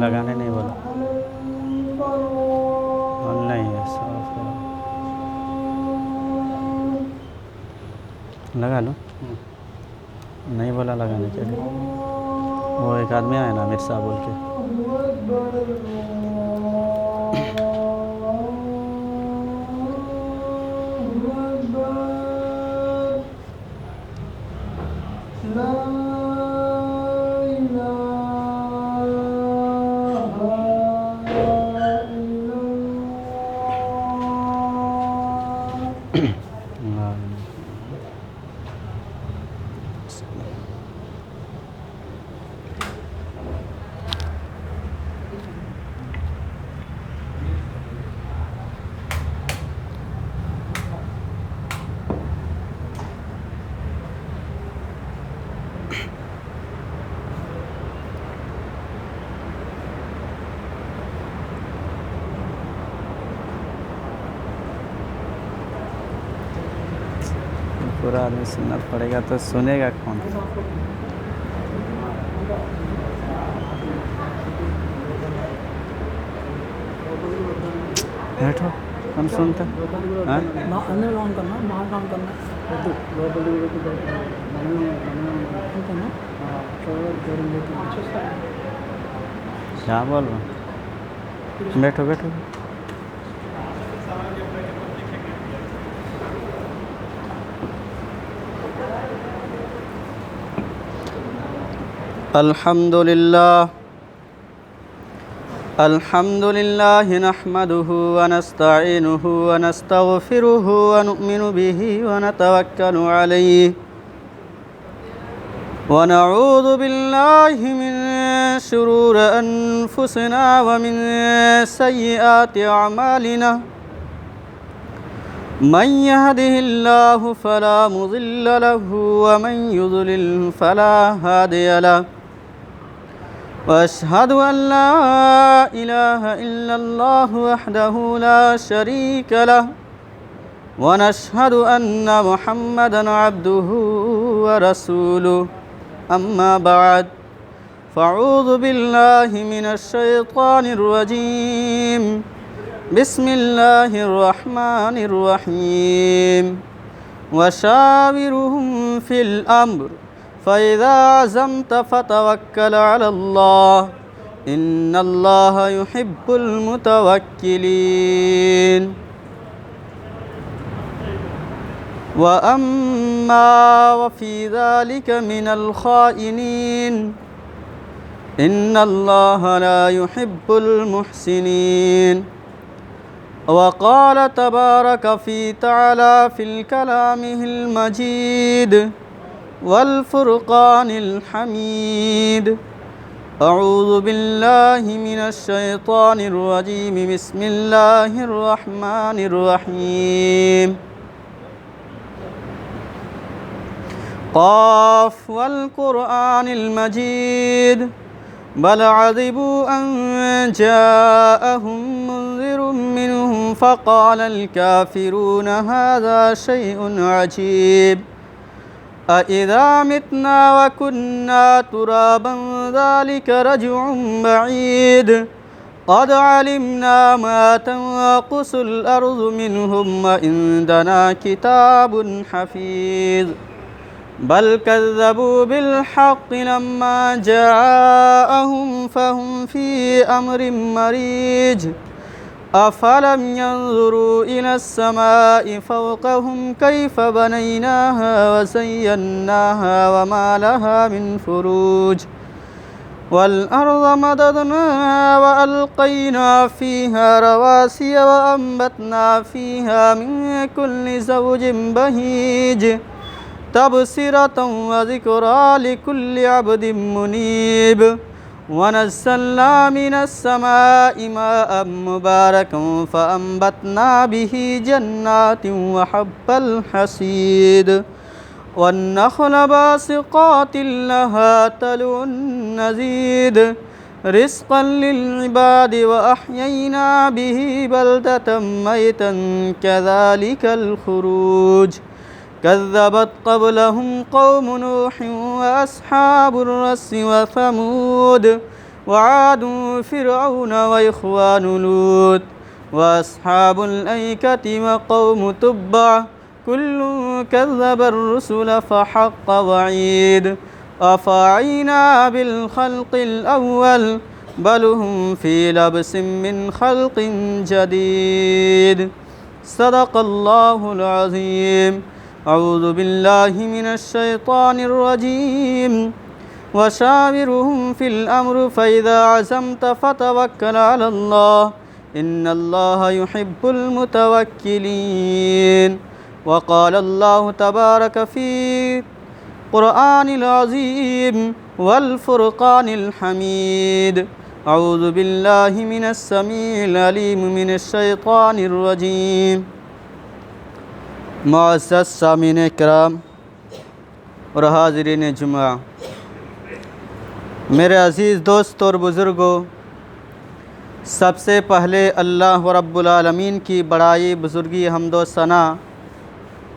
लगाने नहीं बोला और नहीं है लगा लो नहीं बोला लगाने के लिए। वो एक आदमी आया ना मिर्सा बोल के पूरा आदमी सुनना पड़ेगा तो सुनेगा कौन। बैठो कौन सुनता हाँ अंदर काम करना बाहर काम करना क्या बोल रहा हूँ बैठो बैठो अल्हम्दुलिल्लाह नहमदुहु व नस्तईनुहु व नस्तगफिरुहु व नु'मिनु बिही व नतवक्कलु अलैहि व नऊज़ु बिल्लाहि मिन शुरूरि अनफुसिना व मिन सय्यिआति अअमालिना मन यहदिहिल्लाहु फला मुज़िल्ल लहु व मन युज़लिल फला हादिय लहु वअशहदु अन ला इलाहा इल्लल्लाहु वहदहु ला शरीक लहु व नशहदु अन्न मुहम्मदन अब्दुहु व रसूलुहु अम्मा बअद फ़अऊज़ु बिल्लाहि मिनश शैतानिर रजीम बिस्मिल्लाहिर रहमानिर रहीम वशाविरुहुम फिल अम्र फ़इज़ा अज़म्त फ़तवक्कल अलल्लाह इन्नल्लाह युहिब्बुल मुतवक्किलीन व अम्मा व फ़ी ज़ालिक मिनल ख़ाइनीन इन्नल्लाह ला युहिब्बुल मुहसिनीन वक़ाल तबारक फ़ी तआला फ़िल कलामिहिल मजीद वल फ़ुरक़ानिल हमीद अऊज़ु बिल्लाहि मिनश शैतानिर रजीम बिस्मिल्लाहिर रहमानिर रहीम क़ाफ़ वल क़ुरआनिल मजीद बल अज़िबू अन जाअहुम मुन्ज़िरुम मिन्हुम फ़क़ालल काफ़िरून हाज़ा शैउन अजीब अइज़ा मितना व कुन्ना तुराबन ज़ालिक रज्उन बईद क़द अलिमना मा तनक़ुसुल अर्ज़ु मिन्हुम व इंदना किताबुन हफ़ीज़ बल कज़्ज़बू बिल हक़्क़ि लम्मा जाअहुम फ़हुम फ़ी अम्रिन मरीज अफ़लम यंज़ुरू इलस समाइ फ़ौक़हुम कैफ़ बनैनाहा व ज़य्यन्नाहा व मा लहा मिन फ़ुरूज वल अर्ज़ मददनाहा व अलक़ैना फ़ीहा रवासिय व अम्बतना फ़ीहा मिन कुल्लि ज़ौजिन बहीज तबसिरतन व ज़िक्रा लिकुल्लि अब्दिन मुनीब वनज़्ज़लना मिनस समाइ माअन मुबारकन फ़अंबतना बिही जन्नातिन व हब्बल हसीद वन्नख़्ल बासिक़ातिन लहा तलउन नज़ीद रिज़्क़न लिल-इबाद व अहयैना बिही बल्दतम मैतन कज़ालिकल खुरूज कज़्ज़बत क़ब्लहुम क़ौमु नूह व अस्हाबुर रस्स व समूद व आदु फ़िरऔन व इख़वानु लूत व अस्हाबुल ऐकति व क़ौमु तुब्बा कुल्लुन कज़्ज़बर रुसुल फ़हक़्क़ वईद अफ़अयना बिल ख़ल्क़िल अव्वल बल हुम फ़ी लब्सिम मिन ख़ल्क़िन जदीद सदक़ल्लाहुल अज़ीम। अऊज़ु बिल्लाहि मिनश शैतानिर रजीम वशाविरहुम फ़िल अम्र फ़इज़ा अज़म्त फ़तवक्कल अलल्लाह इन्नल्लाह युहिब्बुल मुतवक्किलीन। वक़ालल्लाहु तबारक फ़ी क़ुरआनिल अज़ीम वल फ़ुरक़ानिल हमीद। अऊज़ु बिल्लाहि मिनस समीइल अलीम मिनश शैतानिर रजीम। मुअज़्ज़ज़ सामीन किराम और हाज़िरीन जुमा, मेरे अज़ीज़ दोस्त और बुज़ुर्गों, सबसे पहले अल्लाह रब्बुल आलमीन की बड़ाई, बुज़ुर्गी, हम्दो सना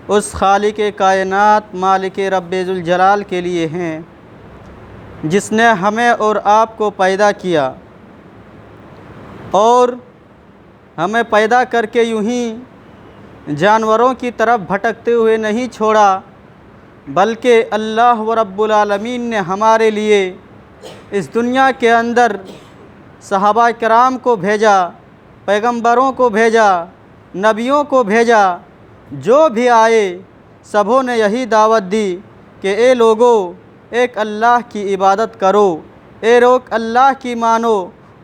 उस खालिक़े कायनात मालिके रब्बे ज़ुल जलाल के लिए हैं, जिसने हमें और आपको पैदा किया और हमें पैदा करके यूं ही जानवरों की तरफ भटकते हुए नहीं छोड़ा, बल्कि अल्लाह रब्बुल आलमीन ने हमारे लिए इस दुनिया के अंदर सहाबा किराम को भेजा, पैगंबरों को भेजा, नबियों को भेजा। जो भी आए सबों ने यही दावत दी कि ए लोगो, एक अल्लाह की इबादत करो, ए लोग अल्लाह की मानो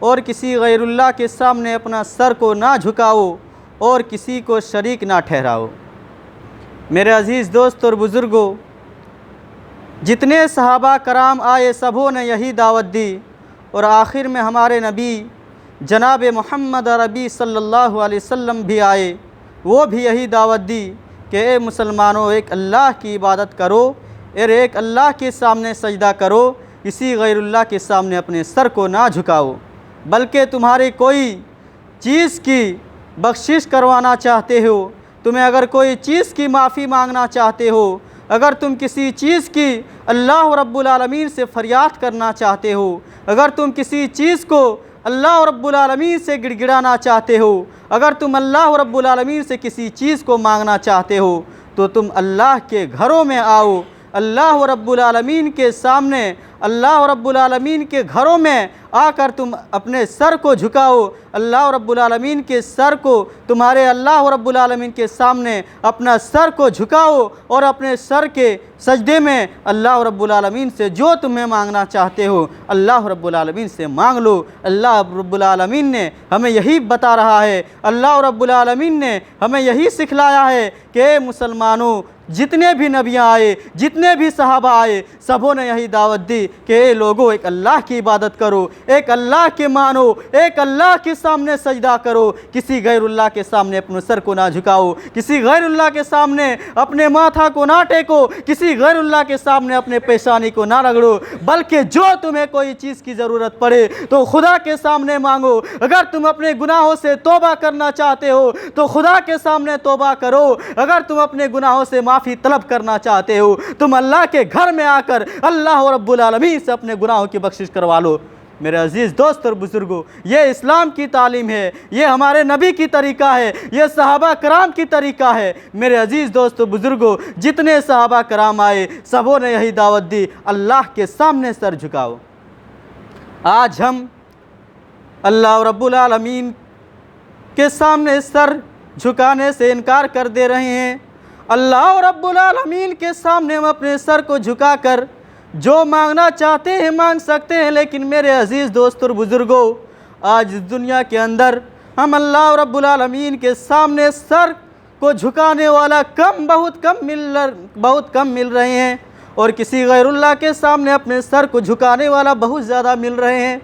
और किसी गैरुल्लाह के सामने अपना सर को ना झुकाओ और किसी को शरीक ना ठहराओ। मेरे अज़ीज़ दोस्त और बुज़ुर्गों, जितने सहाबा कराम आए सबों ने यही दावत दी और आखिर में हमारे नबी जनाब मोहम्मद अरबी सल्लल्लाहु अलैहि वसल्लम भी आए, वो भी यही दावत दी कि ए मुसलमानों, एक अल्लाह की इबादत करो और एक अल्लाह के सामने सजदा करो, किसी गैरुल्लाह के सामने अपने सर को ना झुकाओ। बल्कि तुम्हारी कोई चीज़ की बख्शिश करवाना चाहते हो, तुम्हें अगर कोई चीज़ की माफ़ी मांगना चाहते हो, अगर तुम किसी चीज़ की अल्लाह रब्बुल आलमीन से फ़रियाद करना चाहते हो, अगर तुम किसी चीज़ को अल्लाह रब्बुल आलमीन से गिड़गिड़ाना चाहते हो, अगर तुम अल्लाह रब्बुल आलमीन से किसी चीज़ को मांगना चाहते हो, तो तुम अल्लाह के घरों में आओ, अल्लाह रब्बुल आलमीन के सामने, अल्लाह रब्बुल आलमीन के घरों में आकर तुम अपने सर को झुकाओ। अल्लाह रब्बुल आलमीन के सर को, तुम्हारे अल्लाह रब्बुल आलमीन के सामने अपना सर को झुकाओ और अपने सर के सजदे में अल्लाह रब्बुल आलमीन से जो तुम्हें मांगना चाहते हो अल्लाह रब्बुल आलमीन से मांग लो। अल्लाह रब्बुल आलमीन ने हमें यही बता रहा है, अल्लाह रब्बुल आलमीन ने हमें यही सिखलाया है कि मुसलमानों, जितने भी नबियाँ आए, जितने भी सहाबा आए, सबों ने यही दावत दी कि ए लोगों, एक अल्लाह की इबादत करो, एक अल्लाह के मानो, एक अल्लाह के सामने सजदा करो, किसी गैरुल्लाह के सामने अपने सर को ना झुकाओ, किसी गैरुल्लाह के सामने अपने माथा को ना टेको, किसी गैरुल्लाह के सामने अपने पेशानी को ना रगड़ो, बल्कि जो तुम्हें कोई चीज़ की ज़रूरत पड़े तो खुदा के सामने मांगो। अगर तुम अपने गुनाहों से तौबा करना चाहते हो तो खुदा के सामने तौबा करो। अगर तुम अपने गुनाहों से माफ़ी तलब करना चाहते हो, तुम अल्लाह के घर में आकर अल्लाह रब्बुल आलमीन से अपने गुनाहों की बख्शिश करवा लो। मेरे अजीज़ दोस्त और बुज़ुर्गों, ये इस्लाम की तालीम है, ये हमारे नबी की तरीक़ा है, ये सहाबा कराम की तरीक़ा है। मेरे अजीज़ दोस्त और बुज़ुर्गों, जितने सहाबा कराम आए सबों ने यही दावत दी, अल्लाह के सामने सर झुकाओ। आज हम अल्लाह रब्बुल आलमीन के सामने सर झुकाने से इनकार कर दे रहे हैं। अल्लाह रब्बुल आलमीन के सामने हम अपने सर को झुकाकर जो मांगना चाहते हैं मांग सकते हैं, लेकिन मेरे अजीज़ दोस्त और बुज़ुर्गों, आज दुनिया के अंदर हम अल्लाह रब्बुल आलमीन के सामने सर को झुकाने वाला बहुत कम मिल रहे हैं और किसी गैरुल्लाह के सामने अपने सर को झुकाने वाला बहुत ज़्यादा मिल रहे हैं।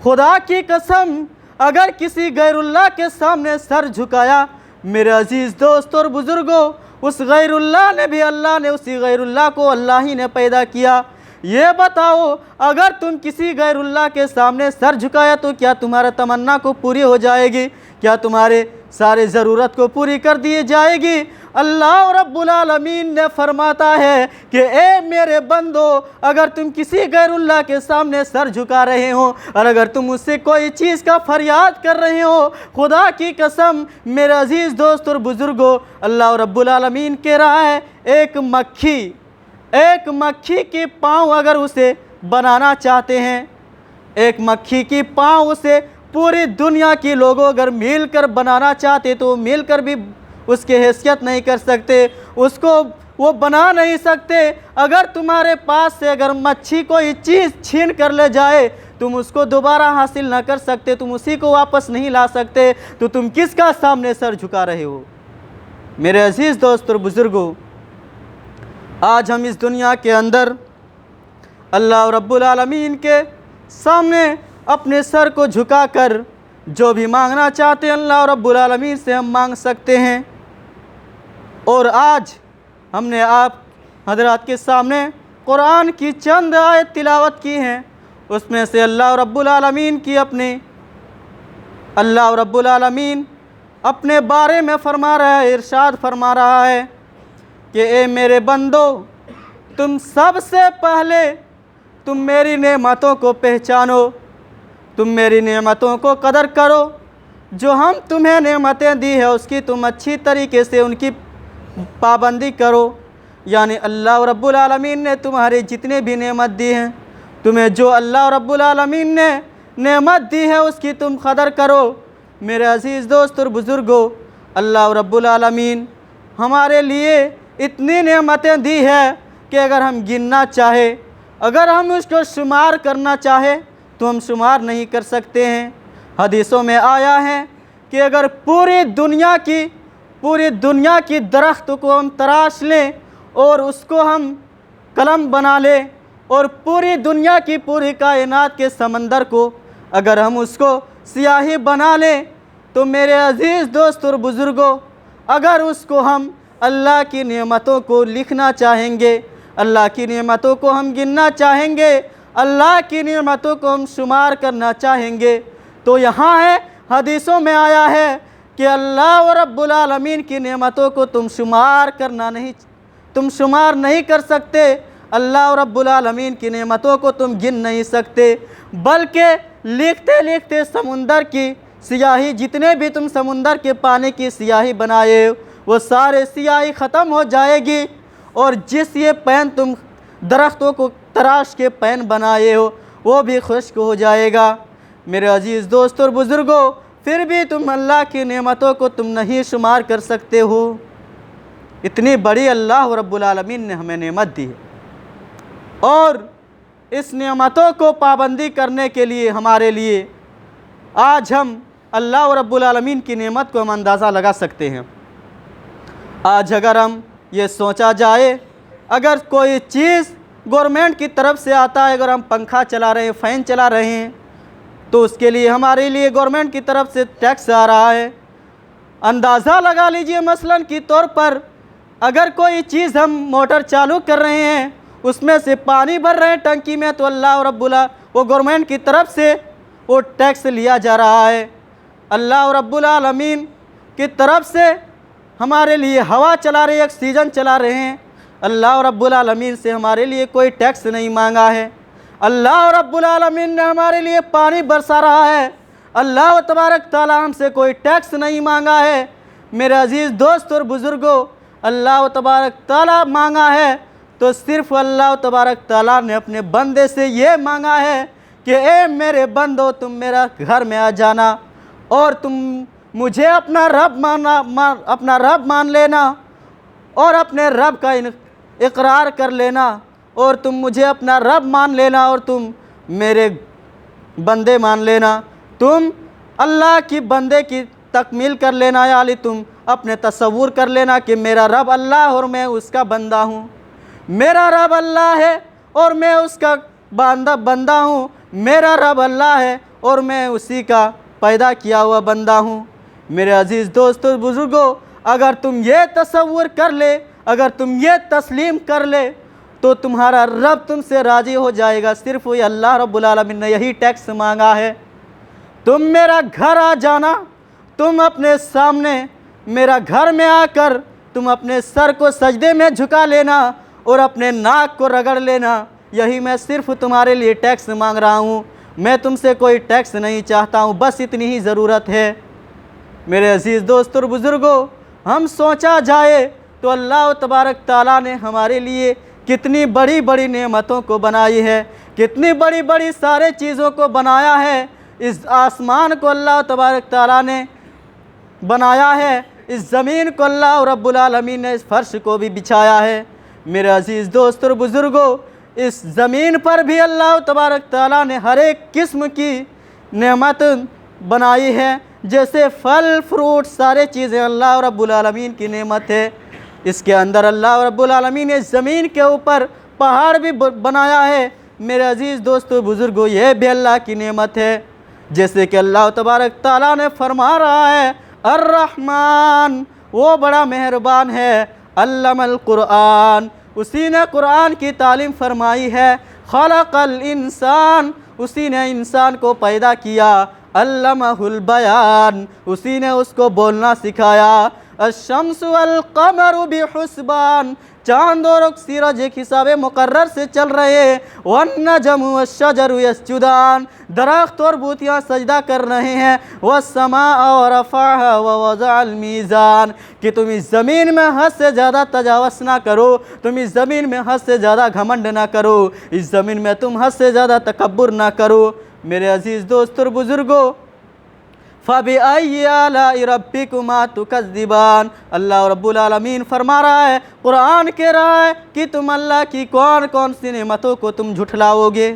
खुदा की कसम, अगर किसी गैरुल्लाह के सामने सर झुकाया, मेरे अजीज़ दोस्त और बुज़ुर्गों, उस गैरुल्लाह ने भी, अल्लाह ने उसी गैरुल्लाह को अल्लाह ही ने पैदा किया। ये बताओ, अगर तुम किसी गैरुल्लाह के सामने सर झुकाया तो क्या तुम्हारा तमन्ना को पूरी हो जाएगी? क्या तुम्हारे सारे ज़रूरत को पूरी कर दी जाएगी? अल्लाह रब्बुल आलमीन ने फरमाता है कि ए मेरे बंदो, अगर तुम किसी गैरुल्लाह के सामने सर झुका रहे हो और अगर तुम उससे कोई चीज़ का फरियाद कर रहे हो, खुदा की कसम मेरे अजीज़ दोस्त और बुज़ुर्गों, अल्लाह रब्बुल आलमीन कह रहा है, एक मक्खी की पाँव अगर उसे बनाना चाहते हैं, एक मक्खी की पाँव उसे पूरी दुनिया के लोगों अगर मिलकर बनाना चाहते तो मिलकर भी उसकी हैसियत नहीं कर सकते, उसको वो बना नहीं सकते। अगर तुम्हारे पास से अगर मच्छी कोई चीज़ छीन कर ले जाए, तुम उसको दोबारा हासिल ना कर सकते, तुम उसी को वापस नहीं ला सकते, तो तुम किसका सामने सर झुका रहे हो? मेरे अजीज़ दोस्त और बुज़ुर्गों, आज हम इस दुनिया के अंदर अल्लाह रब्बुल आलमीन के सामने अपने सर को झुकाकर जो भी मांगना चाहते हैं अल्लाह रब्बुल आलमीन से हम मांग सकते हैं। और आज हमने आप हजरात के सामने कुरान की चंद आयत तिलावत की हैं, उसमें से अल्लाह रब्बुल आलमीन अपने बारे में फरमा रहा है, इरशाद फरमा रहा है कि ए मेरे बंदो, तुम सबसे पहले तुम मेरी नेमतों को पहचानो, तुम मेरी नेमतों को कदर करो, जो हम तुम्हें नेमतें दी है उसकी तुम अच्छी तरीके से उनकी पाबंदी करो। यानी अल्लाह रब्बुल आलमीन ने तुम्हारे जितने भी नेमत दी हैं, तुम्हें जो अल्लाह रब्बुल आलमीन ने नेमत दी है उसकी तुम कदर करो। मेरे अजीज़ दोस्त और बुज़ुर्गों, अल्लाह रब्बुल आलमीन हमारे लिए इतनी नेमतें दी है कि अगर हम गिनना चाहे, अगर हम उसको शुमार करना चाहे तो हम शुमार नहीं कर सकते हैं। हदीसों में आया है कि अगर पूरी दुनिया की दरख्त को हम तराश लें और उसको हम कलम बना लें और पूरी दुनिया की पूरी कायनात के समंदर को अगर हम उसको स्याही बना लें, तो मेरे अजीज़ दोस्त और बुज़ुर्गों, अगर उसको हम अल्लाह की नेमतों को लिखना चाहेंगे, अल्लाह की नेमतों को हम गिनना चाहेंगे, अल्लाह की नेमतों को हम शुमार करना चाहेंगे, तो यहाँ है हदीसों में आया है कि अल्लाह रब्बुल आलमीन की नेमतों को तुम शुमार नहीं कर सकते, अल्लाह रब्बुल आलमीन की नेमतों को तुम गिन नहीं सकते, बल्कि लिखते लिखते समुंदर की सियाही, जितने भी तुम समुंदर के पानी की सियाही बनाए वो सारे सियाही ख़त्म हो जाएगी, और जिस ये पेन तुम दरख्तों को तराश के पेन बनाए हो वो भी खुश्क हो जाएगा। मेरे अजीज़ दोस्तों और बुज़ुर्गों, फिर भी तुम अल्लाह की नेमतों को तुम नहीं शुमार कर सकते हो। इतनी बड़ी अल्लाह रब्बुल आलमीन ने हमें नेमत दी है, और इस नेमतों को पाबंदी करने के लिए हमारे लिए आज हम अल्लाह रब्बुल आलमीन की नेमत को हम अंदाज़ा लगा सकते हैं। आज अगर हम ये सोचा जाए, अगर कोई चीज़ गवर्नमेंट की तरफ से आता है, अगर हम पंखा चला रहे हैं, फ़ैन चला रहे हैं, तो उसके लिए हमारे लिए गवर्नमेंट की तरफ से टैक्स आ रहा है। अंदाज़ा लगा लीजिए, मसलन के तौर पर अगर कोई चीज़ हम मोटर चालू कर रहे हैं, उसमें से पानी भर रहे हैं टंकी में, तो अल्लाह रब्बुल वो गवर्नमेंट की तरफ से वो टैक्स लिया जा रहा है। अल्लाह रब्बुल आलमीन की तरफ से हमारे लिए हवा चला रहे, ऑक्सीजन चला रहे हैं, अल्लाह रब्बुल आलमीन से हमारे लिए कोई टैक्स नहीं मांगा है। अल्लाह रब्बुल आलमीन ने हमारे लिए पानी बरसा रहा है, अल्लाह तबारक ताला हमसे कोई टैक्स नहीं मांगा है। मेरे अजीज़ दोस्त और बुज़ुर्गों, अल्लाह तबारक ताला मांगा है तो सिर्फ़ अल्लाह तबारक ताला ने अपने बंदे से ये मांगा है कि ए मेरे बंदो, तुम मेरा घर में आ जाना और तुम मुझे अपना रब मान लेना और अपने रब का इकरार कर लेना, और तुम मुझे अपना रब मान लेना और तुम मेरे बंदे मान लेना, तुम अल्लाह की बंदे की तकमील कर लेना, यानी तुम अपने तसव्वुर कर लेना कि मेरा रब अल्लाह और मैं उसका बंदा हूँ। मेरा रब अल्लाह है और मैं उसका बंदा हूँ, मेरा रब अल्लाह है और मैं उसी का पैदा किया हुआ बंदा हूँ। मेरे अजीज़ दोस्तों बुज़ुर्गों, अगर तुम ये तसव्वुर कर ले, अगर तुम ये तस्लीम कर ले, तो तुम्हारा रब तुमसे राज़ी हो जाएगा। सिर्फ वही अल्लाह रब्बुल आलमीन ने यही टैक्स मांगा है। तुम मेरा घर आ जाना, तुम अपने सामने मेरा घर में आकर तुम अपने सर को सजदे में झुका लेना और अपने नाक को रगड़ लेना। यही मैं सिर्फ तुम्हारे लिए टैक्स मांग रहा हूँ। मैं तुमसे कोई टैक्स नहीं चाहता हूँ, बस इतनी ही ज़रूरत है। मेरे अज़ीज़ दोस्तों और बुज़ुर्गों, हम सोचा जाए तो अल्लाह तबारक ताला ने हमारे लिए कितनी बड़ी बड़ी नेमतों को बनाई है, कितनी बड़ी बड़ी सारे चीज़ों को बनाया है। इस आसमान को अल्लाह तबारक ताला ने बनाया है, इस ज़मीन को अल्लाह रब्बुल आलमीन ने इस फर्श को भी बिछाया है। मेरे अज़ीज़ दोस्तों और बुज़ुर्गों, इस ज़मीन पर भी अल्लाह तबारक ताला ने हर एक किस्म की नेमत बनाई है। जैसे फल फ्रूट सारे चीज़ें अल्लाह रब्बुल आलमीन की नेमत है। इसके अंदर अल्लाह रब्बुल आलमीन ने ज़मीन के ऊपर पहाड़ भी बनाया है। मेरे अज़ीज़ दोस्तों बुज़ुर्गों, यह भी अल्लाह की नेमत है। जैसे कि अल्लाह तबारक ताला ने फरमा रहा है, अर्रहमान, वो बड़ा मेहरबान है, अल्लमल कुरान, उसी ने कुरान की तालीम फरमाई है। खलक़ल इंसान, उसी ने इंसान को पैदा किया। अल्लमहुल बयान, उसी ने उसको बोलना सिखाया। अश-शम्सु वल क़मरु बिहुस्बान, चाँद और सूरज एक हिसाब मुकर्रर से चल रहे। वन्नजमु वश्शजरु यस्जुदान, दरख्त और बूटियाँ सजदा कर रहे हैं। वस्समाअ वरफ़अहा ववज़अल मीज़ान, कि तुम इस ज़मीन में हद से ज़्यादा तजावज़ ना करो, तुम इस ज़मीन में हद से ज़्यादा घमंड ना करो, इस ज़मीन में तुम हद से ज़्यादा तकब्बुर ना करो। मेरे अज़ीज़ दोस्तों और बुज़ुर्गों, फ़बिअय्यि आलाइ रब्बिकुमा तुकज़्ज़िबान, अल्लाह रब्बुल आलमीन फरमा रहा है, कुरान कह रहा है कि तुम अल्लाह की कौन कौन सी नेमतों को तुम झुठलाओगे,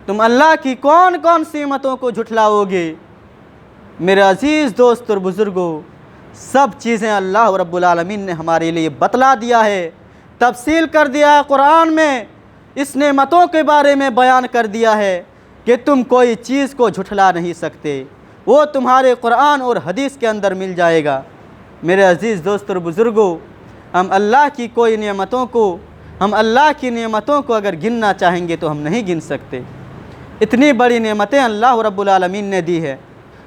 तुम अल्लाह की कौन कौन सी नेमतों को झुठलाओगे। मेरे अज़ीज़ दोस्त और बुज़ुर्गों, सब चीज़ें अल्लाह रब्बुल आलमीन ने हमारे लिए बतला दिया है, तफसील कर दिया है। कुरान में इस नेमतों के बारे में बयान कर दिया है कि तुम कोई चीज़ को झुठला नहीं सकते। वो तुम्हारे कुरान और हदीस के अंदर मिल जाएगा। मेरे अज़ीज़ दोस्तों और बुज़ुर्गों, हम अल्लाह की कोई नेमतों को, हम अल्लाह की नेमतों को अगर गिनना चाहेंगे तो हम नहीं गिन सकते। इतनी बड़ी नेमतें अल्लाह रब्बुल आलमीन ने दी है।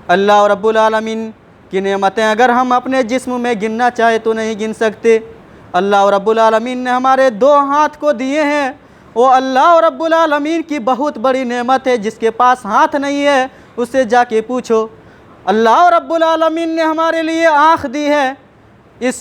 अल्लाह रब्बुल आलमीन की नेमतें अगर हम अपने जिस्म में गिनना चाहे तो नहीं गिन सकते। अल्लाह रब्बुल आलमीन ने हमारे 2 हाथ को दिए हैं, वो अल्लाह रब्बुल आलमीन की बहुत बड़ी नेमत है। जिसके पास हाथ नहीं है उससे जाके पूछो। अल्लाह रब्बुल आलमीन ने हमारे लिए आँख दी है, इस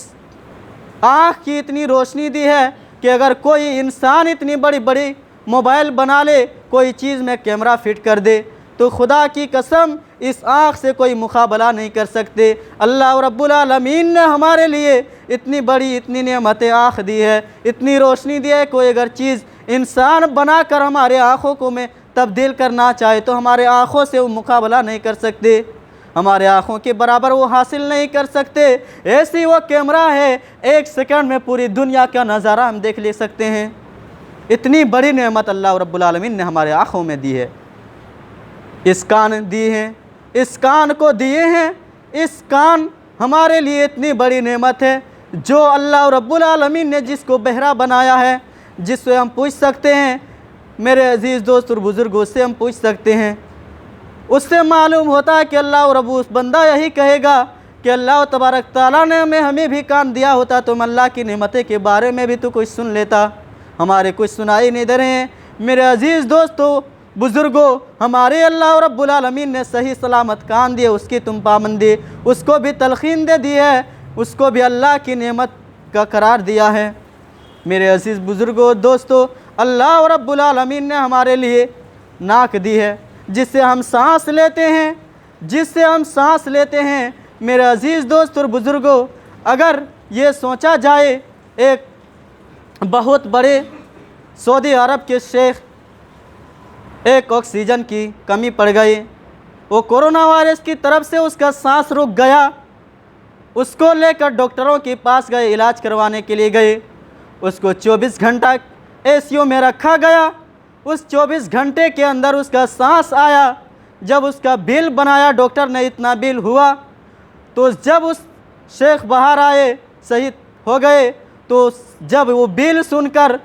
आँख की इतनी रोशनी दी है कि अगर कोई इंसान इतनी बड़ी बड़ी मोबाइल बना ले, कोई चीज़ में कैमरा फिट कर दे, तो खुदा की कसम इस आँख से कोई मुकाबला नहीं कर सकते। अल्लाह रब्बुल आलमीन ने हमारे लिए इतनी बड़ी, इतनी नेमतें आँख दी है, इतनी रोशनी दी है। कोई अगर चीज़ इंसान बनाकर हमारे आँखों को में तब्दील करना चाहे तो हमारे आँखों से वो मुकाबला नहीं कर सकते, हमारे आँखों के बराबर वो हासिल नहीं कर सकते। ऐसी वो कैमरा है, 1 सेकंड में पूरी दुनिया का नज़ारा हम देख ले सकते हैं। इतनी बड़ी नेमत अल्लाह रब्बुल आलमीन ने हमारे आँखों में दी है। इस कान दिए हैं, इस कान को दिए हैं। इस कान हमारे लिए इतनी बड़ी नेमत है जो अल्लाह रब्बुल आलमीन ने जिसको बहरा बनाया है, जिससे हम पूछ सकते हैं। मेरे अज़ीज़ दोस्त और बुज़ुर्ग, उससे हम पूछ सकते हैं, उससे मालूम होता है कि अल्लाह रब्बु, उस बंदा यही कहेगा कि अल्लाह तबारक ताला ने हमें भी कान दिया होता तो हम अल्लाह की नेमतें के बारे में भी तो कुछ सुन लेता। हमारे कुछ सुनाई नहीं दे रहे हैं। मेरे अज़ीज़ दोस्तों बुज़ुर्गों, हमारे अल्लाह रब्बुल आलमीन ने सही सलामत कान दिए, उसकी तुम पाबंदी, उसको भी तलखीन दे दी है, उसको भी अल्लाह की नेमत का करार दिया है। मेरे अज़ीज़ बुज़ुर्गों दोस्तों, अल्लाह रब्बुल आलमीन ने हमारे लिए नाक दी है, जिससे हम सांस लेते हैं, जिससे हम सांस लेते हैं। मेरे अज़ीज़ दोस्त और बुज़ुर्गों, अगर ये सोचा जाए, एक बहुत बड़े सऊदी अरब के शेख, एक ऑक्सीजन की कमी पड़ गई, वो कोरोना वायरस की तरफ से उसका सांस रुक गया, उसको लेकर डॉक्टरों के पास गए, इलाज करवाने के लिए गए। उसको 24 घंटा एसीयू में रखा गया। उस 24 घंटे के अंदर उसका सांस आया। जब उसका बिल बनाया डॉक्टर ने, इतना बिल हुआ, तो जब उस शेख बाहर आए, शहीद हो गए, तो जब वो बिल सुनकर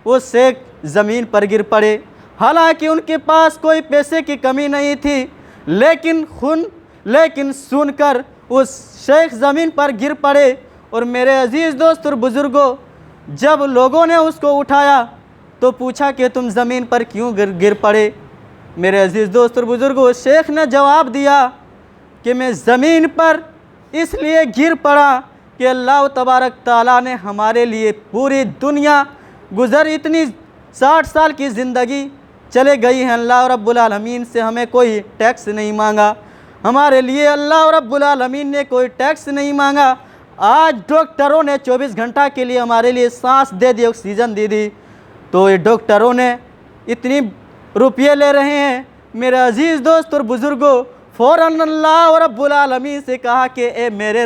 वो शेख ज़मीन पर गिर पड़े। हालांकि उनके पास कोई पैसे की कमी नहीं थी, लेकिन सुनकर उस शेख ज़मीन पर गिर पड़े। और मेरे अज़ीज़ दोस्त और बुज़ुर्गों, जब लोगों ने उसको उठाया तो पूछा कि तुम ज़मीन पर क्यों गिर पड़े। मेरे अज़ीज़ दोस्त और बुज़ुर्गों, शेख ने जवाब दिया कि मैं ज़मीन पर इसलिए गिर पड़ा कि अल्लाह तबारक ताला ने हमारे लिए पूरी दुनिया इतनी 60 साल की ज़िंदगी चले गई है, अल्लाह रब्बुल आलमीन से हमें कोई टैक्स नहीं मांगा। हमारे लिए अल्लाह रब्बुल आलमीन ने कोई टैक्स नहीं मांगा। आज डॉक्टरों ने 24 घंटा के लिए हमारे लिए सांस दे दी, ऑक्सीजन दे दी, तो ये डॉक्टरों ने इतनी रुपये ले रहे हैं। मेरे अज़ीज़ दोस्त और बुज़ुर्गों, फ़ौरन अल्लाह रब्बुल आलमीन से कहा कि ए मेरे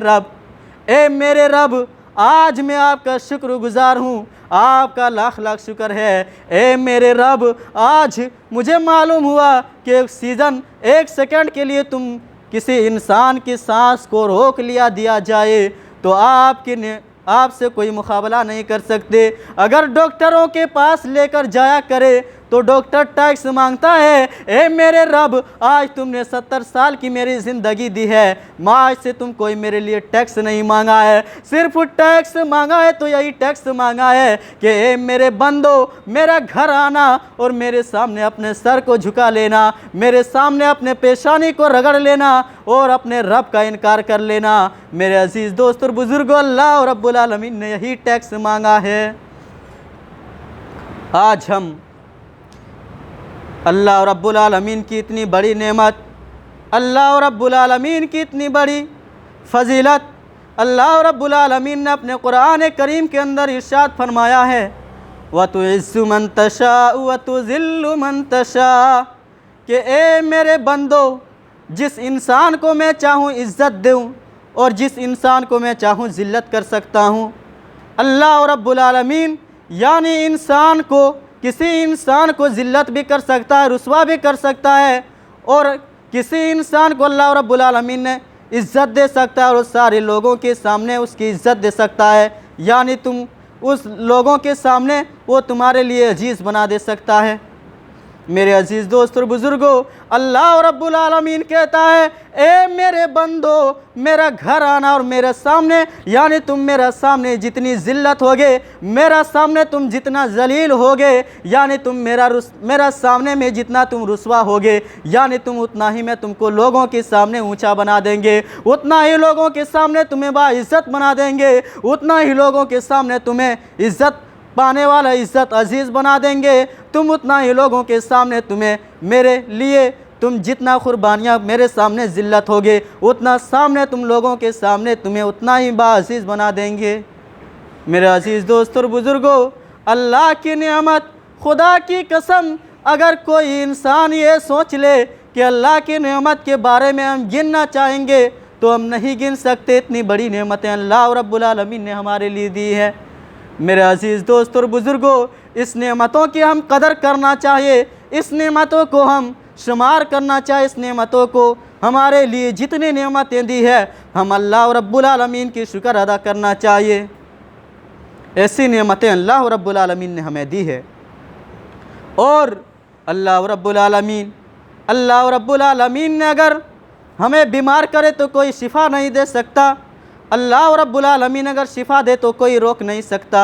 रब, आज मैं आपका शुक्रगुज़ार हूँ, आपका लाख लाख शुक्र है। ए मेरे रब, आज मुझे मालूम हुआ कि ऑक्सीजन 1 सेकंड के लिए तुम किसी इंसान की सांस को रोक दिया जाए तो आपसे कोई मुकाबला नहीं कर सकते। अगर डॉक्टरों के पास लेकर जाया करे तो डॉक्टर टैक्स मांगता है। ए मेरे रब, आज तुमने 70 साल की मेरी ज़िंदगी दी है, आज से तुम कोई मेरे लिए टैक्स नहीं मांगा है। सिर्फ टैक्स मांगा है तो यही टैक्स मांगा है कि ए मेरे बंदो, मेरा घर आना और मेरे सामने अपने सर को झुका लेना, मेरे सामने अपने पेशानी को रगड़ लेना और अपने रब का इनकार कर लेना। मेरे अज़ीज़ दोस्त और बुज़ुर्गों, अल्लाह रब्बुल आलमीन ने यही टैक्स मांगा है। आज हम अल्लाह रब्बुल आलमीन की इतनी बड़ी नेमत, अल्लाह रब्बुल आलमीन की इतनी बड़ी फ़जीलत, अल्लाह रब्बुल आलमीन ने अपने कुरान करीम के अंदर इरशाद फरमाया है, व तुइज़्ज़ु मन तशा व तुज़िल्लु मन तशा, कि ए मेरे बंदो, जिस इंसान को मैं चाहूँ इज़्ज़त दूँ और जिस इंसान को मैं चाहूँ ज़िल्लत कर सकता हूँ। अल्लाह रब्बुल आलमीन यानी किसी इंसान को ज़िल्लत भी कर सकता है, रुसवा भी कर सकता है, और किसी इंसान को अल्लाह रब्बुल आलमीन ने इज़्ज़त दे सकता है और सारे लोगों के सामने उसकी इज़्ज़त दे सकता है। यानी तुम उस लोगों के सामने वो तुम्हारे लिए अजीज़ बना दे सकता है। मेरे अजीज़ दोस्त और बुज़ुर्गों, अल्लाह रब्बुल आलमीन कहता है, ए मेरे बंदो, मेरा घर आना और मेरे सामने, यानी तुम मेरा सामने जितनी ज़िल्लत होगे, मेरा सामने तुम जितना जलील होगे, यानी तुम मेरा सामने में जितना तुम रुसवा होगे, यानी तुम उतना ही मैं तुमको लोगों के सामने ऊंचा बना देंगे, उतना ही लोगों के सामने तुम्हें बाइज़्ज़त बना देंगे, उतना ही लोगों के सामने तुम्हें इज़्ज़त पाने वाला इज़्ज़त अजीज़ बना देंगे। तुम उतना ही लोगों के सामने मेरे लिए तुम जितना कुर्बानियाँ मेरे सामने ज़िल्लत होगे, उतना सामने तुम लोगों के सामने तुम्हें उतना ही बाअज़ीज़ बना देंगे। मेरे अजीज़ दोस्त और बुज़ुर्गों, अल्लाह की नेमत, खुदा की कसम, अगर कोई इंसान ये सोच ले कि अल्लाह की नेमत के बारे में हम गिनना चाहेंगे तो हम नहीं गिन सकते। इतनी बड़ी नेमतें अल्लाह रब्बुल आलमीन ने हमारे लिए दी है। मेरे अजीज़ दोस्त और बुज़ुर्गों, इस नेमतों की हम कदर करना चाहिए, इस नेमतों को हम शुमार करना चाहिए, इस नेमतों को हमारे लिए जितनी नेमतें दी है हम अल्लाह रब्बुल आलमीन की शुक्र अदा करना चाहिए। ऐसी नेमतें अल्लाह रब्बुल आलमीन ने हमें दी है। और अल्लाह रब्बुल आलमीन ने अगर हमें बीमार करे तो कोई शिफा नहीं दे सकता। अल्लाह रब्बुल आलमीन अगर शिफा दे तो कोई रोक नहीं सकता।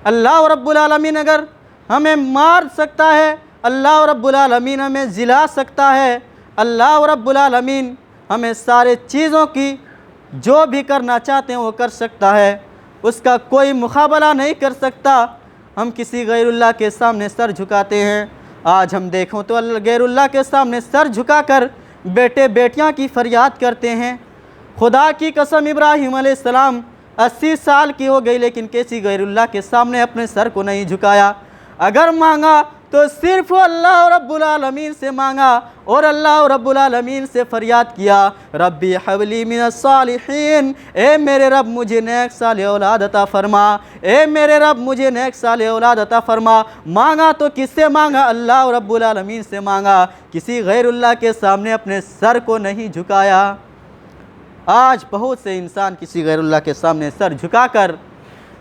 अल्लाह रब्बुल आलमीन अगर हमें मार सकता है, अल्लाह रब्बुल आलमीन हमें जिला सकता है, अल्लाह रब्बुल आलमीन हमें सारे चीज़ों की जो भी करना चाहते हैं वो कर सकता है, उसका कोई मुकाबला नहीं कर सकता। हम किसी गैरुल्लाह के सामने सर झुकाते हैं। आज हम देखो तो गैरुल्लाह के सामने सर झुकाकर बेटे बेटियां की फरियाद करते हैं। खुदा की कसम, इब्राहिम अलैहिस्सलाम 80 साल की हो गई लेकिन किसी गैरुल्लाह के सामने अपने सर को नहीं झुकाया। अगर मांगा तो सिर्फ अल्लाह रब्बुल आलमीन से मांगा और अल्लाह रब्बुल आलमीन से फरियाद किया, रब्बी हवली मिनस सालिहीन, ए मेरे रब मुझे नेक साले औलाद अता फरमा, ए मेरे रब मुझे नेक साले औलाद अता फरमा। मांगा तो किससे मांगा? अल्लाह रब्बुल आलमीन से मांगा, किसी गैरुल्लाह के सामने अपने सर को नहीं झुकाया। आज बहुत से इंसान किसी गैरुल्लाह के सामने सर झुकाकर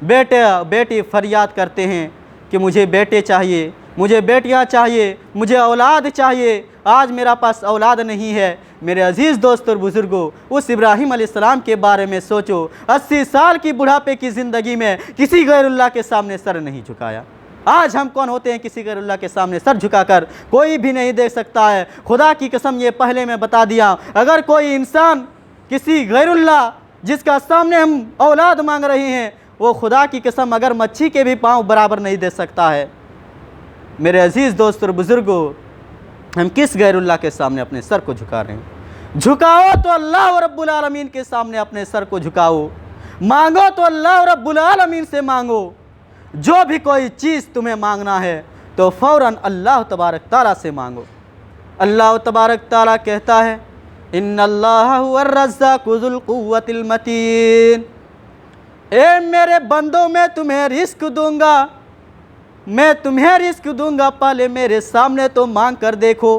बेटे बेटी फरियाद करते हैं कि मुझे बेटे चाहिए, मुझे बेटियां चाहिए, मुझे औलाद चाहिए। आज मेरा पास औलाद नहीं है। मेरे अज़ीज़ दोस्त और बुज़ुर्गों, उस इब्राहीम अलैहिस्सलाम के बारे में सोचो। 80 साल की बुढ़ापे की ज़िंदगी में किसी गैरुल्लाह के सामने सर नहीं झुकाया। आज हम कौन होते हैं किसी गैरुल्लाह के सामने सर झुकाकर? कोई भी नहीं देख सकता है। खुदा की कसम, ये पहले मैं बता दिया, अगर कोई इंसान किसी गैरुल्लाह जिसका सामने हम औलाद मांग रहे हैं, वो खुदा की कसम अगर मच्छी के भी पाँव बराबर नहीं दे सकता है। मेरे अज़ीज़ दोस्त और बुज़ुर्गों, हम किस गैरुल्लाह के सामने अपने सर को झुका रहे हैं? झुकाओ तो अल्लाह रब्बुल आलमीन के सामने अपने सर को झुकाओ। मांगो तो अल्लाह रब्बुल आलमीन से मांगो। जो भी कोई चीज़ तुम्हें मांगना है तो फ़ौरन अल्लाह तबारक ताला से मांगो। अल्लाह तबारक ताला कहता है, इन्नल्लाह हुवर रज़्ज़ाक़ु ज़ुल क़ुव्वतिल मतीन। ए मेरे बंदों, मैं तुम्हें रिस्क दूंगा, मैं तुम्हें रिस्क दूंगा। पहले मेरे सामने तो मांग कर देखो,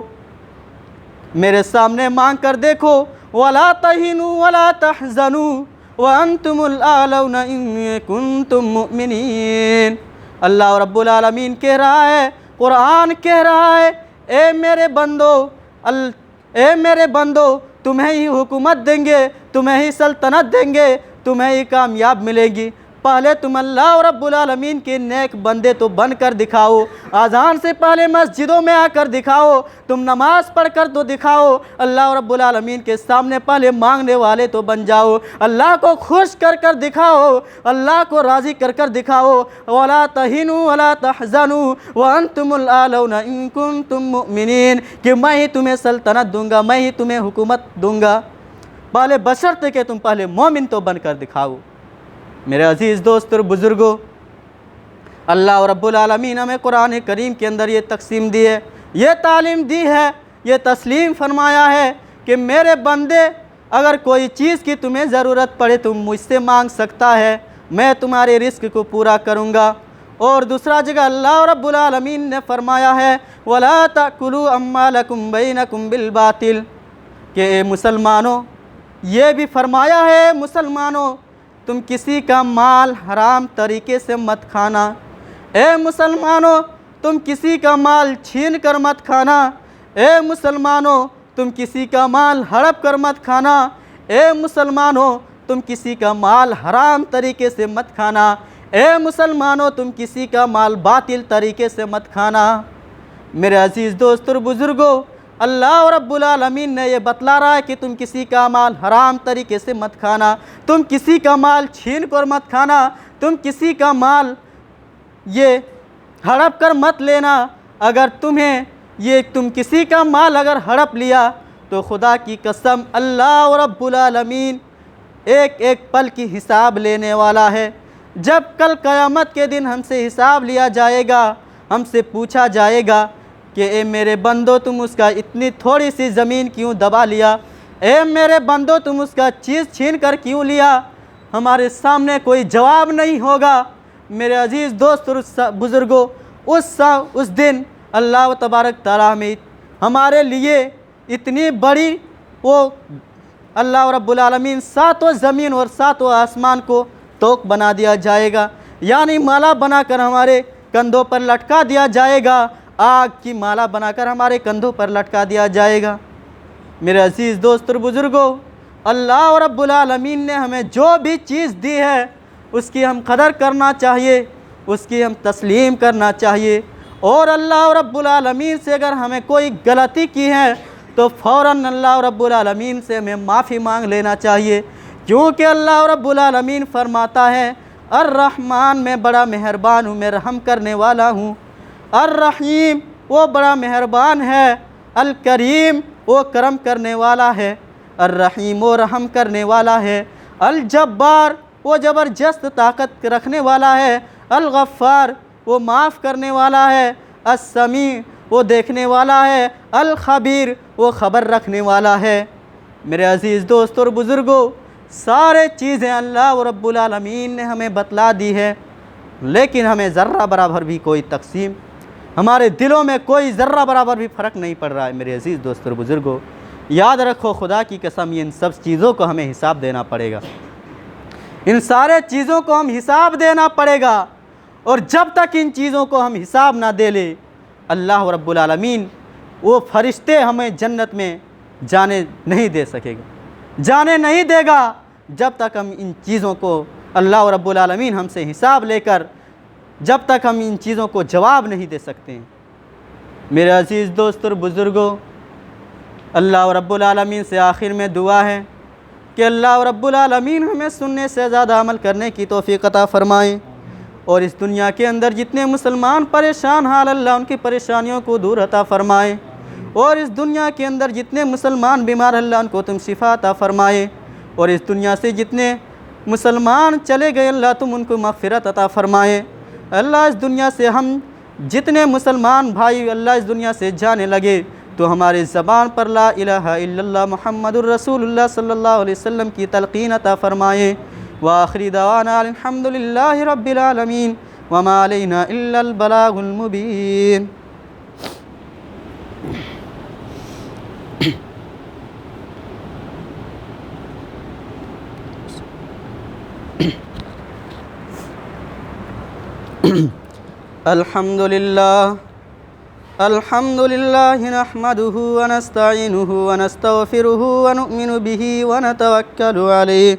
मेरे सामने मांग कर देखो। वला तहिनु वला तहज़नु व अंतुमुल आलौना इन कुंतुम मुमिनीन। अल्लाह रब्बुल आलमीन कह रहा है, कुरान कह रहा है, ए मेरे बंदो, तुम्हें ही हुकूमत देंगे, तुम्हें ही सल्तनत देंगे, तुम्हें ही कामयाब मिलेगी। पहले तुम अल्लाह रब्बुल आलमीन के नेक बंदे तो बन कर दिखाओ। अज़ान से पहले मस्जिदों में आकर दिखाओ, तुम नमाज़ पढ़ कर तो दिखाओ। अल्लाह रब्बुल आलमीन के सामने पहले मांगने वाले तो बन जाओ। अल्लाह को खुश कर कर दिखाओ, अल्लाह को राज़ी कर कर दिखाओ। वला तहिनु वला तहज़नु व अंतुमुल आलौना इन कुंतुम मुमिनीन, कि मैं ही तुम्हें सल्तनत दूंगा, मैं ही तुम्हें हुकूमत दूंगा। पहले बशर्ते कि तुम पहले मोमिन तो बन कर दिखाओ। मेरे अज़ीज़ दोस्त और बुज़ुर्गों, अल्लाह रब्बुल आलमीन हमें कुरान करीम के अंदर ये तक़सीम दी है, ये तालीम दी है, ये तस्लीम फरमाया है कि मेरे बंदे, अगर कोई चीज़ की तुम्हें ज़रूरत पड़े तुम मुझसे मांग सकता है, मैं तुम्हारे रिस्क को पूरा करूँगा। और दूसरा जगह अल्लाह रब्बुल आलमीन ने फरमाया है, वला ताकुलू अम्वालकुम बैनकुम बिल बातिल, कि मुसलमानों, ये भी फरमाया है मुसलमानों, तुम किसी का माल हराम तरीके से मत खाना। ए मुसलमानों, तुम किसी का माल छीन कर मत खाना। ए मुसलमानों, तुम किसी का माल हड़प कर मत खाना। ए मुसलमानों, तुम किसी का माल हराम तरीके से मत खाना। ए मुसलमानों, तुम किसी का माल बातिल तरीके से मत खाना। मेरे अज़ीज़ दोस्त और बुज़ुर्गों, अल्लाह रब्बुल आलमीन ने ये बतला रहा है कि तुम किसी का माल हराम तरीके से मत खाना, तुम किसी का माल छीन कर मत खाना, तुम किसी का माल ये हड़प कर मत लेना। अगर तुम किसी का माल अगर हड़प लिया तो खुदा की कसम अल्लाह रब्बुल आलमीन एक एक पल की हिसाब लेने वाला है। जब कल क़यामत के दिन हमसे हिसाब लिया जाएगा, हमसे पूछा जाएगा कि ए मेरे बंदो, तुम उसका इतनी थोड़ी सी ज़मीन क्यों दबा लिया? ए मेरे बंदो, तुम उसका चीज़ छीन कर क्यों लिया? हमारे सामने कोई जवाब नहीं होगा। मेरे अज़ीज़ दोस्त और बुज़ुर्गों, उस दिन अल्लाह तबारक ताला में हमारे लिए इतनी बड़ी वो अल्लाह रब्बुल आलमीन सातों ज़मीन और सातों आसमान को तोक बना दिया जाएगा, यानी माला बनाकर हमारे कंधों पर लटका दिया जाएगा। आग की माला बनाकर हमारे कंधों पर लटका दिया जाएगा। मेरे अज़ीज़ दोस्त और बुज़ुर्गों, अल्लाह रब्बुल आलमीन ने हमें जो भी चीज़ दी है उसकी हम कदर करना चाहिए, उसकी हम तस्लीम करना चाहिए। और अल्लाह रब्बुल आलमीन से अगर हमें कोई गलती की है तो फ़ौरन अल्लाह रब्बुल आलमीन से हमें माफ़ी मांग लेना चाहिए, क्योंकि अल्लाह रब्बुल आलमीन फरमाता है, अर्रहमान, मैं बड़ा मेहरबान हूँ, मैं रहम करने वाला हूँ। अर्रहीम, वो बड़ा मेहरबान है। अल करीम, वो करम करने वाला है। अर्रहीम, वो रहम करने वाला है। अल जब्बार, वो ज़बरदस्त ताकत रखने वाला है। अल गफ़्फ़ार, वो माफ़ करने वाला है। अस्समी, वो देखने वाला है। अल ख़बीर, वो ख़बर रखने वाला है। मेरे अज़ीज़ दोस्त और बुज़ुर्गों, सारे चीज़ें अल्लाह रब्बुल आलमीन ने हमें बतला दी है, लेकिन हमें ज़र्रा बराबर भी कोई तकसीम, हमारे दिलों में कोई ज़र्रा बराबर भी फ़र्क नहीं पड़ रहा है। मेरे अज़ीज़ दोस्त और बुज़ुर्गों, याद रखो, खुदा की कसम, इन सब चीज़ों को हमें हिसाब देना पड़ेगा। इन सारे चीज़ों को हम हिसाब देना पड़ेगा। और जब तक इन चीज़ों को हम हिसाब ना दे ले, अल्लाह रब्बुल आलमीन वो फरिश्ते हमें जन्नत में जाने नहीं दे सकेगा, जाने नहीं देगा जब तक हम इन चीज़ों को, अल्लाह रब्बुल आलमीन हमसे हिसाब लेकर जब तक हम इन चीज़ों को जवाब नहीं दे सकते हैं। मेरे अज़ीज़ दोस्त और बुज़ुर्गों, अल्लाह रब्बुल आलमीन से आखिर में दुआ है कि अल्लाह रब्बुल आलमीन हमें सुनने से ज़्यादा अमल करने की तौफ़ीक़ अता फ़रमाएँ और इस दुनिया के अंदर जितने मुसलमान परेशान हाल, अल्लाह उनकी परेशानियों को दूर अता फ़रमाए और इस दुनिया के अंदर जितने मुसलमान बीमार, अल्लाह उनको तुम शिफा अता फ़रमाए और इस दुनिया से जितने मुसलमान चले गए, अल्लाह तुम उनको मग़फ़िरत अता फ़रमाए। अल्लाह इस दुनिया से हम जितने मुसलमान भाई अल्लाह इस दुनिया से जाने लगे तो हमारे ज़बान पर ला इलाहा इल्लल्लाह मुहम्मदुर रसूलुल्लाह सल्लल्लाहु अलैहि वसल्लम की तलक़ीन अता फ़रमाए। व आखिरी दवाना अल्हम्दुलिल्लाहि रब्बिल आलमीन व मा अलैना इल्लल बलागुल मुबीन। अल्हम्दुलिल्लाह नहमदुहु व नस्तईनुहु व नस्तगफिरुहु व नुमिनु बिही व नतवक्कलु अलैहि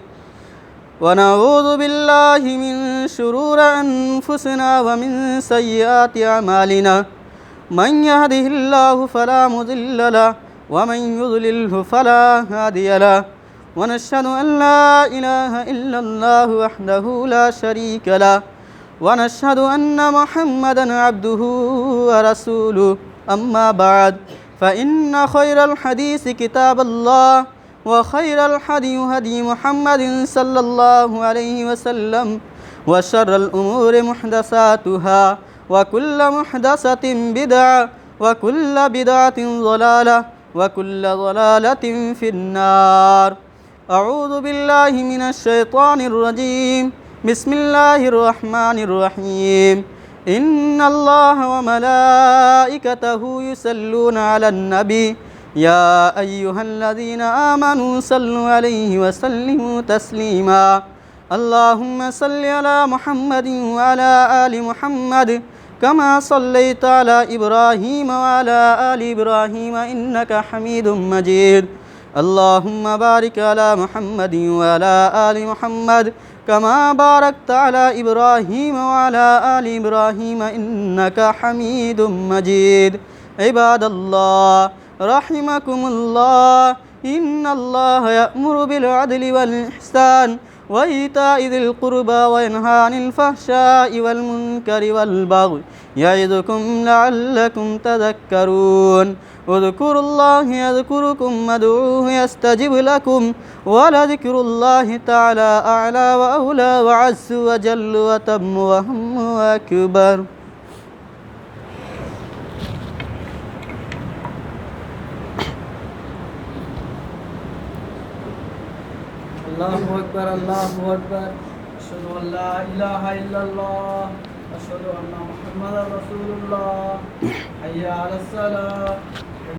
व नऊज़ु बिल्लाहि मिन शुरूरि अनफुसिना व मिन सय्यिआति अमालिना मन यहदिहिल्लाहु फला मुदिल्ल लहु व मन युद्लिल्हु फला हादिय लहु व नशहदु अन ला इलाहा इल्लल्लाहु वहदहु ला शरीका लहु व नशहदु अन्न मुहम्मदन अब्दुहु व रसूलुहु अम्मा बाद फ़इन्न खैरल हदीस किताबुल्लाह व खैरल हदी हदी मुहम्मदिन सल्लल्लाहु अलैहि वसल्लम व शर्रल उमूरि मुहदसातुहा व कुल्ल मुहदसतिन बिदअ व कुल्ल बिदअतिन ज़लालह व कुल्ल ज़लालतिन फिन्नार। अऊज़ु बिल्लाहि मिनश शैतानिर रजीम। बिस्मिल्लाहिर रहमानिर रहीम। इन्नल्लाह व मलाइकतहु युसल्लूना अलन नबी या अय्युहल्लज़ीना आमनू सल्लु अलैहि व सल्लिमू तस्लीमा। अल्लाहुम्मा सल्लि अला मुहम्मदिन व अला आलि मुहम्मद कमा सल्लैता अला इब्राहीम व अला आलि इब्राहीम इन्नका हमीदुम मजीद। अल्लाहुम्मा बारिक अला मुहम्मदिन व अला आलि मुहम्मद कमा बारकता अला इब्राहीम व अला आलि इब्राहीम इन्नका हमीदुम मजीद। इबादल्लाह रहिमकुमुल्लाह, इन्नल्लाह यअमुरु बिल अदलि वल इहसान व ईताइ ज़िल क़ुरबा व यन्हा अनिल फ़हशाइ वल मुनकरि वल बग़य यइज़ुकुम लअल्लकुम तज़क्करून। उज़्कुरुल्लाह यज़्कुरुकुम वदऊहु यस्तजिब लकुम व लज़िक्रुल्लाहि तआला अअला व औला व अज़्ज़ु व जल्लु व तम्मु व हम्मु अकबर। अल्लाहु अकबर, अल्लाहु अकबर। अशहदु अन ला इलाहा इल्लल्लाह, अशहदु अन्ना मुहम्मदर रसूलुल्लाह। हय्या अलस सलाह।